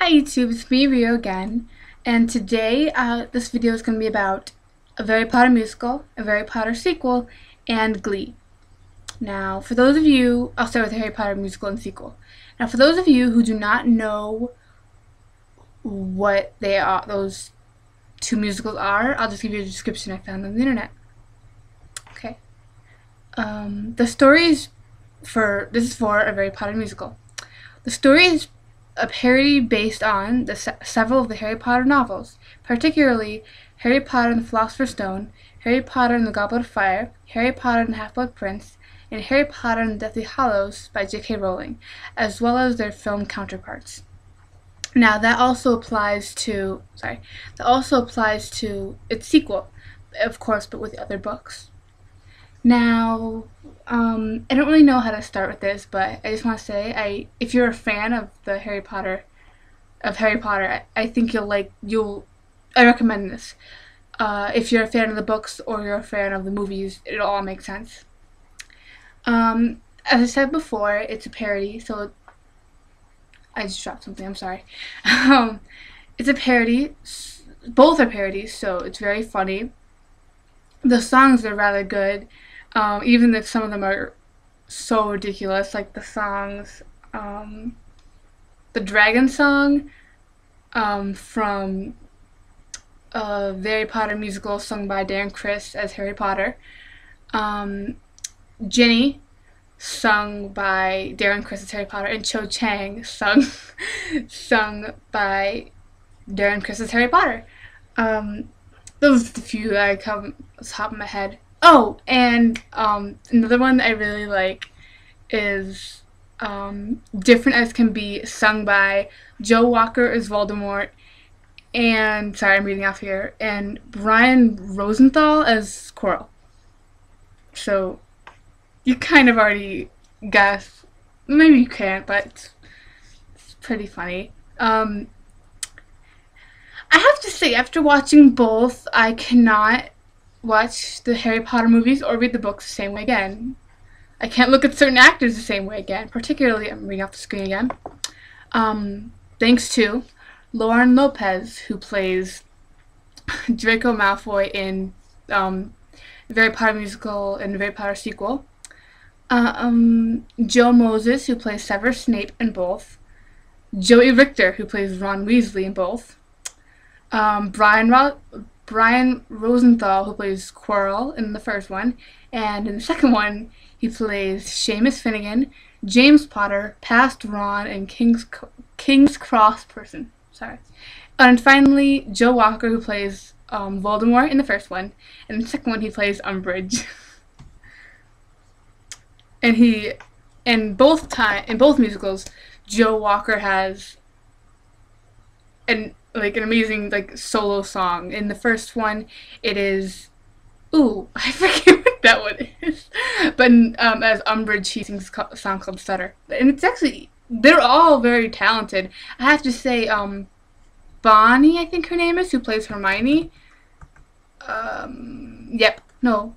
Hi YouTube, it's me Rio again, and today this video is going to be about a Harry Potter musical, a Harry Potter sequel, and Glee. Now, for those of you, I'll start with the Harry Potter musical and sequel. Now, for those of you who do not know what they are, those two musicals are, I'll just give you a description I found on the internet. Okay. The story is this is for a Harry Potter musical. The story is a parody based on several of the Harry Potter novels, particularly Harry Potter and the Philosopher's Stone, Harry Potter and the Goblet of Fire, Harry Potter and the Half-Blood Prince, and Harry Potter and the Deathly Hallows by J.K. Rowling, as well as their film counterparts. Now that also applies to its sequel, of course, but with other books. Now, I don't really know how to start with this, but I just want to say, if you're a fan of Harry Potter, I think I recommend this. If you're a fan of the books or you're a fan of the movies, it'll all make sense. As I said before, it's a parody, so I just dropped something, I'm sorry. It's a parody, both are parodies, so it's very funny. The songs are rather good, even if some of them are so ridiculous, like the songs, the dragon song from a Harry Potter musical sung by Darren Criss as Harry Potter, Ginny sung by Darren Criss as Harry Potter, and Cho Chang sung by Darren Criss as Harry Potter. Those are the few that I come off the top of my head. Oh, and another one that I really like is Different as Can Be, sung by Joe Walker as Voldemort, and, sorry, I'm reading off here, and Brian Rosenthal as Quirrell. So, you kind of already guess. Maybe you can't, but it's pretty funny. I have to say, after watching both, I cannot watch the Harry Potter movies or read the books the same way again. I can't look at certain actors the same way again. Particularly, I'm reading off the screen again. Thanks to Lauren Lopez, who plays Draco Malfoy in the Harry Potter musical and the Harry Potter sequel. Joe Moses, who plays Severus Snape in both. Joey Richter, who plays Ron Weasley in both. Brian Rosenthal, who plays Quirrell in the first one, and in the second one, he plays Seamus Finnegan, James Potter, past Ron, and King's Cross person. Sorry. And finally, Joe Walker, who plays Voldemort in the first one, and in the second one, he plays Umbridge. And in both musicals, Joe Walker has an amazing solo song. In the first one, it is, I forget what that one is, but as Umbridge, he sings a song called Stutter, and it's actually, they're all very talented. I have to say, Bonnie, I think her name is, who plays Hermione. Yep, no,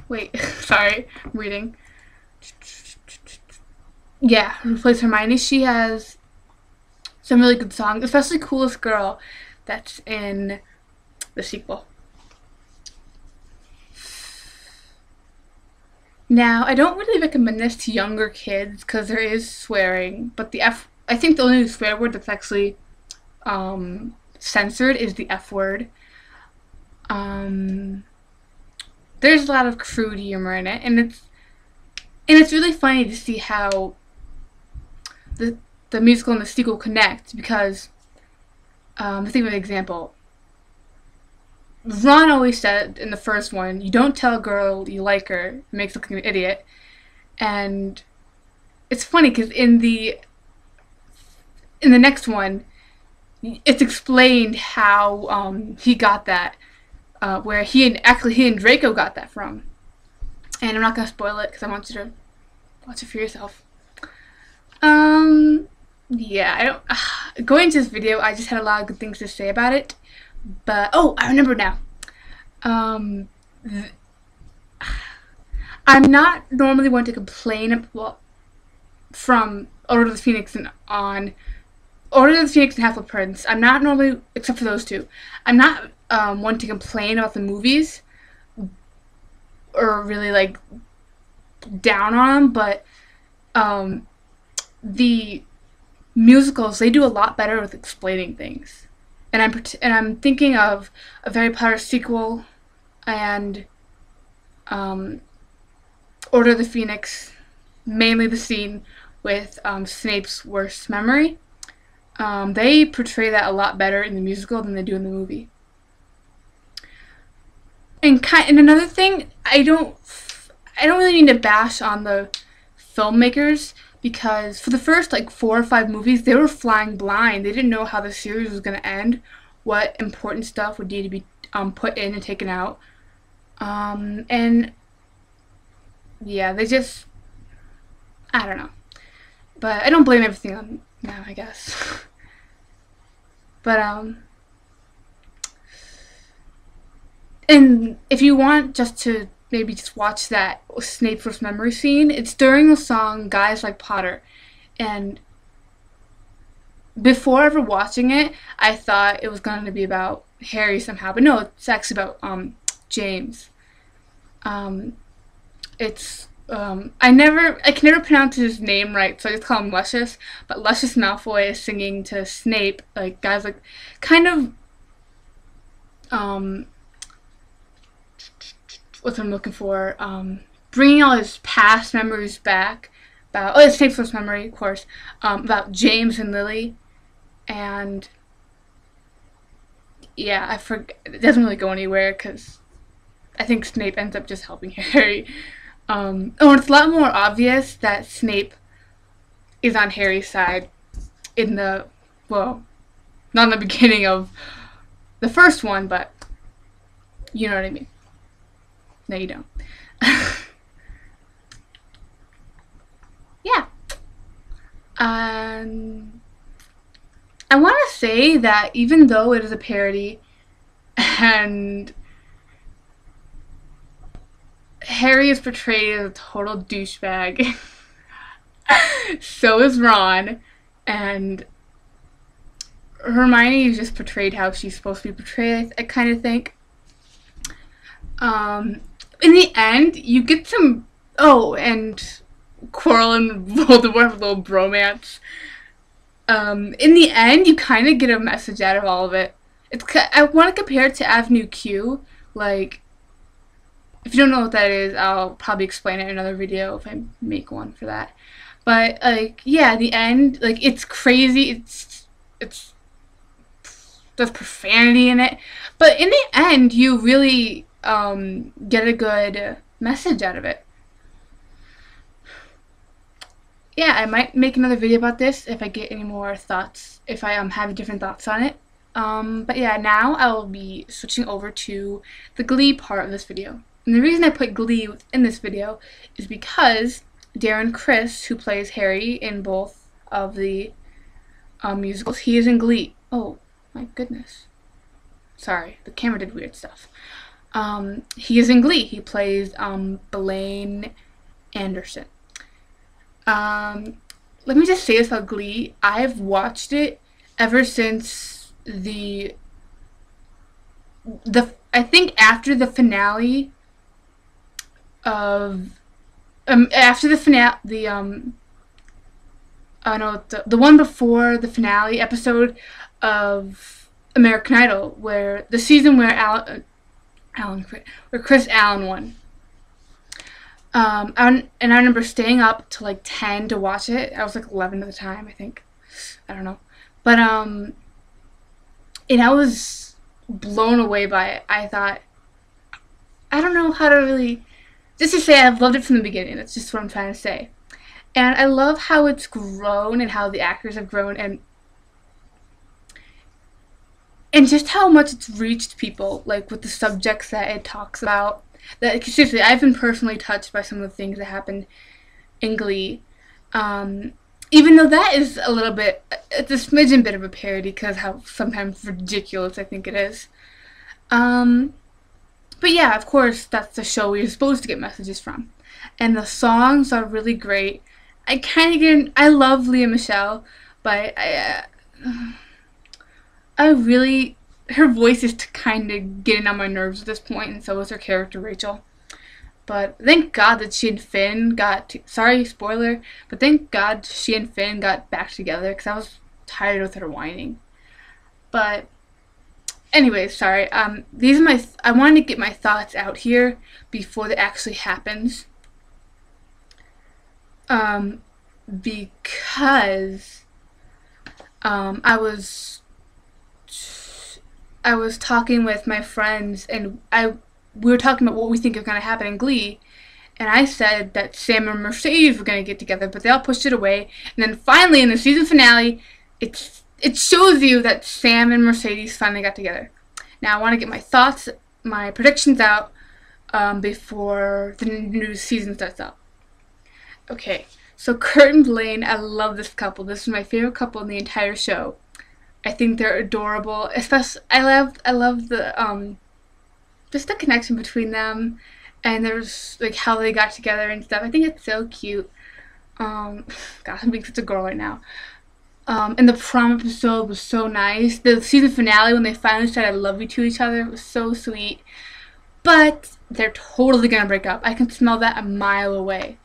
wait, sorry, I'm reading. Yeah, who plays Hermione? She has some really good songs, especially Coolest Girl, that's in the sequel. Now, I don't really recommend this to younger kids because there is swearing, but I think the only swear word that's actually censored is the F word. There's a lot of crude humor in it, and it's really funny to see how the musical and the sequel connect, because think of an example. Ron always said in the first one, "You don't tell a girl you like her, it makes her look like an idiot." And it's funny because in the next one, it's explained how he got that, where he and Draco got that from. And I'm not gonna spoil it because I want you to watch it for yourself. Yeah, going into this video, I just had a lot of good things to say about it, but, I remember now. I'm not normally one to complain, from Order of the Phoenix and on, Order of the Phoenix and Half-Blood Prince, I'm not normally, except for those two, I'm not one to complain about the movies or really like down on them, but the musicals, they do a lot better with explaining things. And I'm thinking of a Harry Potter sequel and Order of the Phoenix, mainly the scene with Snape's worst memory. They portray that a lot better in the musical than they do in the movie. And another thing, I don't really mean to bash on the filmmakers, because for the first like 4 or 5 movies, they were flying blind. They didn't know how the series was going to end, what important stuff would need to be put in and taken out. And yeah, they just, I don't know. But I don't blame everything on them, I guess. But and if you want just to maybe just watch that Snape first memory scene, it's during the song Guys Like Potter. And before ever watching it, I thought it was going to be about Harry somehow, but no, it's actually about James. It's I can never pronounce his name right, so I just call him Lucius. But Lucius Malfoy is singing to Snape, like guys like kind of what I'm looking for, bringing all his past memories back about, it's Snape's first memory, of course, about James and Lily, and yeah, it doesn't really go anywhere because I think Snape ends up just helping Harry. It's a lot more obvious that Snape is on Harry's side in the, well, not in the beginning of the first one, but you know what I mean. No, you don't. Yeah. I want to say that even though it is a parody and Harry is portrayed as a total douchebag, so is Ron, and Hermione is just portrayed how she's supposed to be portrayed, I kind of think. In the end, you get some, and Quirrell and Voldemort have a little bromance. In the end, you kind of get a message out of all of it. I want to compare it to Avenue Q. Like, if you don't know what that is, I'll probably explain it in another video if I make one for that. But, like, yeah, the end, like, it's crazy. There's profanity in it. But in the end, you really get a good message out of it. Yeah, I might make another video about this if I get any more thoughts, if I have different thoughts on it. But yeah, now I will be switching over to the Glee part of this video. And the reason I put Glee in this video is because Darren Criss, who plays Harry in both of the musicals, he is in Glee. Oh, my goodness. Sorry, the camera did weird stuff. He is in Glee. He plays Blaine Anderson. Let me just say this about Glee. I've watched it ever since I think after the finale of the one before the finale episode of American Idol, where the season where Chris Allen won. And I remember staying up till like 10 to watch it. I was like 11 at the time, I think. I don't know. But, and I was blown away by it. I thought, I don't know how to really, just to say I've loved it from the beginning. That's just what I'm trying to say. And I love how it's grown and how the actors have grown and just how much it's reached people, like with the subjects that it talks about. That seriously, I've been personally touched by some of the things that happened in Glee. Even though that is a little bit, it's a smidgen bit of a parody because how sometimes ridiculous I think it is. But yeah, of course, that's the show we're supposed to get messages from. And the songs are really great. I love Lea Michele, but I really, her voice is kind of getting on my nerves at this point, and so is her character Rachel. But thank God that she and Finn sorry, spoiler, but thank God she and Finn got back together because I was tired with her whining. But anyways, sorry. These are I wanted to get my thoughts out here before that actually happens. Because I was talking with my friends, and we were talking about what we think is going to happen in Glee, and I said that Sam and Mercedes were going to get together, but they all pushed it away. And then finally, in the season finale, it shows you that Sam and Mercedes finally got together. Now I want to get my thoughts, my predictions out before the new season starts up. Okay, so Kurt and Blaine, I love this couple. This is my favorite couple in the entire show. I think they're adorable. Especially, I love the just the connection between them, and there's like how they got together and stuff. I think it's so cute. God, I'm being such a girl right now. And the prom episode was so nice. The season finale, when they finally said "I love you" to each other, was so sweet. But they're totally gonna break up. I can smell that a mile away.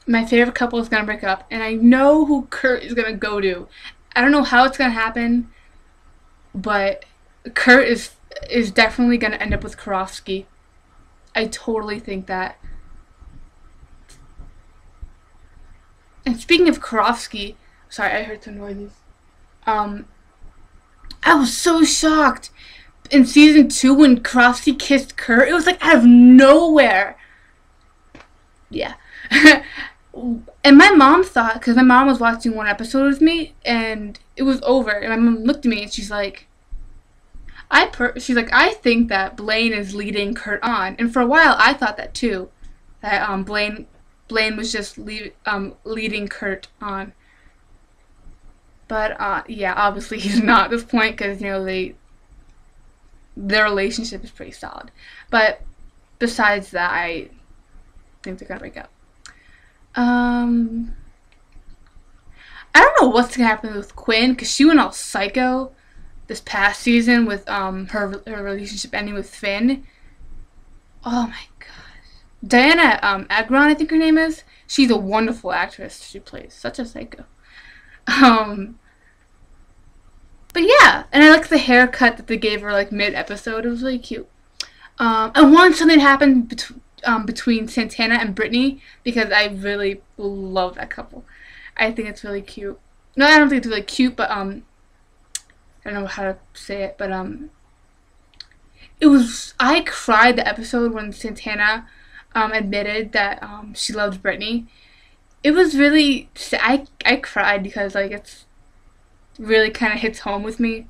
My favorite couple is gonna break up, and I know who Kurt is gonna go to. I don't know how it's gonna happen, but Kurt is definitely gonna end up with Karofsky. I totally think that. And speaking of Karofsky, sorry, I heard some noises. I was so shocked in season 2 when Karofsky kissed Kurt. It was like out of nowhere. Yeah. And my mom thought, because my mom was watching one episode with me, and it was over, and my mom looked at me and she's like, I think that Blaine is leading Kurt on. And for a while I thought that too, that Blaine was just leading Kurt on. But yeah, obviously he's not at this point, because you know their relationship is pretty solid. But besides that, I think they're gonna break up. I don't know what's gonna happen with Quinn, because she went all psycho this past season with her relationship ending with Finn. Oh my gosh, Diana Agron, I think her name is. She's a wonderful actress. She plays such a psycho. But yeah, and I like the haircut that they gave her like mid-episode. It was really cute. I want something to happen between Santana and Brittany, because I really love that couple. I think it's really cute. No, I don't think it's really cute, but I don't know how to say it, but I cried the episode when Santana admitted that she loved Brittany. It was really I cried because like it's really kind of hits home with me.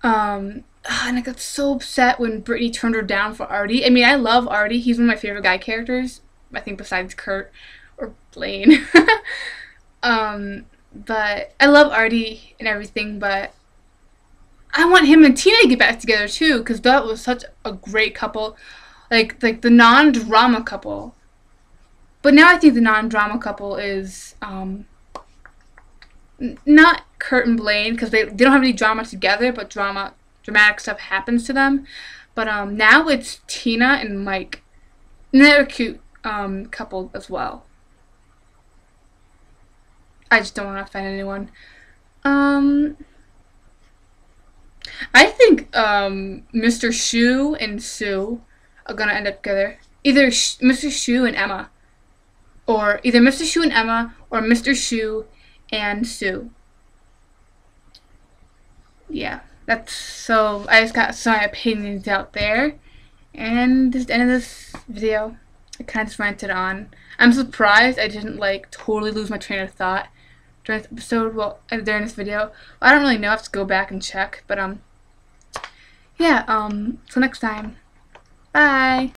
And I got so upset when Brittany turned her down for Artie. I mean, I love Artie. He's one of my favorite guy characters, I think, besides Kurt or Blaine. But I love Artie and everything, but I want him and Tina to get back together too, because that was such a great couple. Like the non-drama couple. But now I think the non-drama couple is not Kurt and Blaine, because they don't have any drama together, but dramatic stuff happens to them. But now it's Tina and Mike. And they're a cute couple as well. I just don't want to offend anyone. I think Mr. Shu and Sue are gonna end up together. Either Mr. Shu and Emma, or either Mr. Shu and Emma, or Mr. Shu and Sue. Yeah, so I just got some opinions out there, and this is the end of this video. I kind of just ranted on. I'm surprised I didn't like totally lose my train of thought during this episode. Well, during this video, I don't really know. I have to go back and check, but yeah. Till next time. Bye.